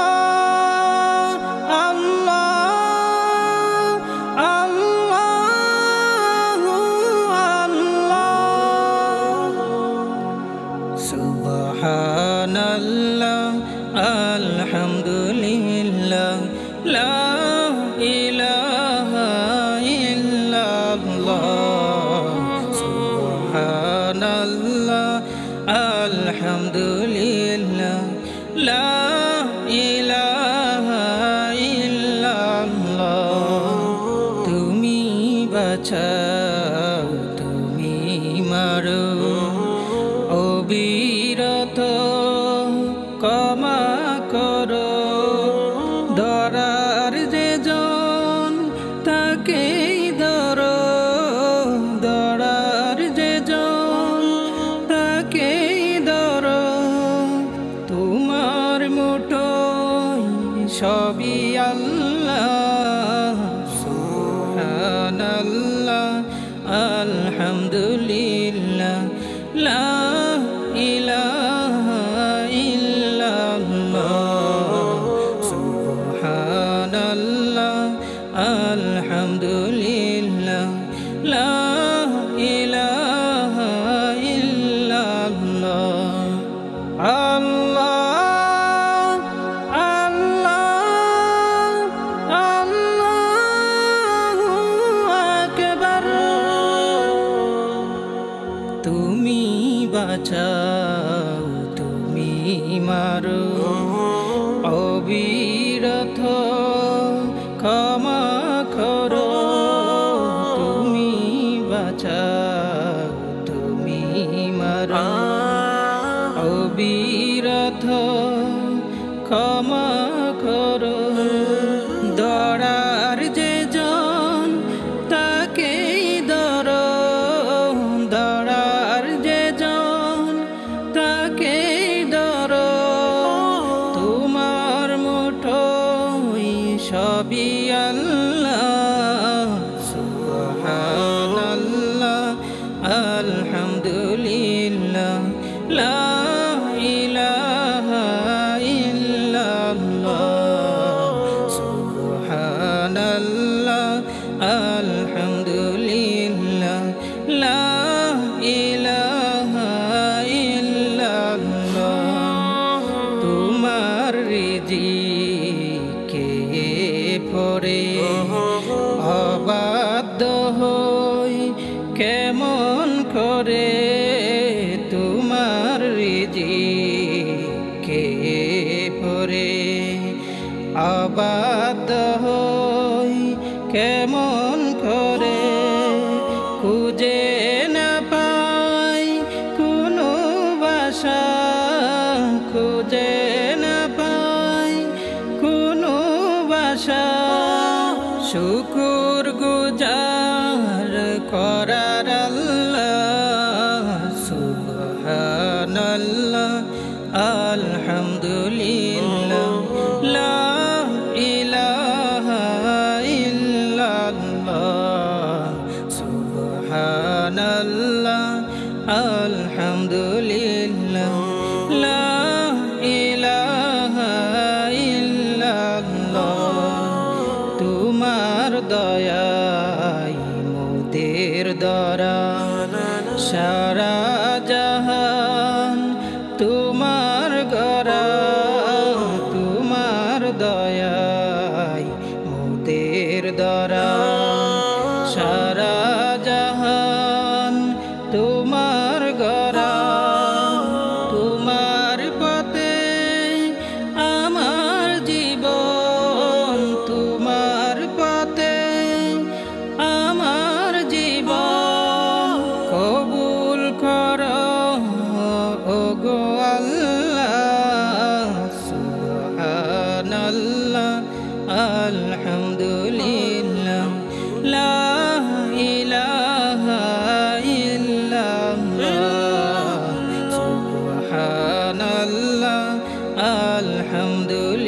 আল্লাহ আল্লাহ আল্লাহু আল্লাহ সুবহানাল্লাহ আলহামদুলিল্লাহ লা ইলাহা ইল্লাল্লাহ সুবহানাল্লাহ আলহামদুলিল্লাহ লা ইলাহা ইল্লাল্লাহ তুমি বাঁচাও তুমি মারো অবিরত ক্ষমা করো ধরার যে জন তাকেই ধরো ধরার যে জন তাকেই ধরো তোমার মুঠোয় সবই আল্লাহ সুবহানাল্লাহ আলহামদুলিল্লাহ লা ইলাহা ইল্লাল্লাহ সুবহানাল্লাহ আলহামদুলিল্লাহ লা ইলাহা ইল্লাল্লাহ আল্লাহ আল্লাহ আল্লাহু আকবার তুমি বাঁচাও তুমি মারো অবিরত ক্ষমা করো তুমি বাঁচাও তুমি মারো অবিরত ক্ষমা করো ধরার যে জন তাকেই ধরো ধরার যে জন তাকেই ধরো তোমার মুঠোয় সবই আল্লাহ সুবহানাল্লাহ আলহামদুলিল্লাহ লা ইলাহা ইল্লাল্লাহ সুবহানাল্লাহ আলহামদুলিল্লাহ লা ইলাহা ইল্লাল্লাহ তোমার রিজিকে পড়ে অবাধ্য হই কেমন করে তোমার রিজিকে পড়ে অবাধ্য হই কেমন করে খুঁজে না পাই কোনো ভাষা খুঁজে না পাই কোনো ভাষা শুকুর গুজার করার আল্লাহ সুবহানাল্লাহ আলহামদুলিল্লাহ লা ইলাহা ইল্লাল্লাহ সুবহানাল্লাহ আলহামদুলিল্লাহ লা ইলাহা ইল্লাল্লাহ তোমার দয়ায় মোদের দরা সারা জাহান তোমার গরা তোমার দয়ায় মোদের দরা সারা জাহান তোমার গরা তোমার পথে আমার জীবন তোমার পথে আমার জীবন কবুল করো ওগো আল্লাহ সুবহানাল্লাহ আলহামদুলিল্লাহ লা ইলাহা ইল্লাল্লাহ সুবহানাল্লাহ আলহামদুলিল্লাহ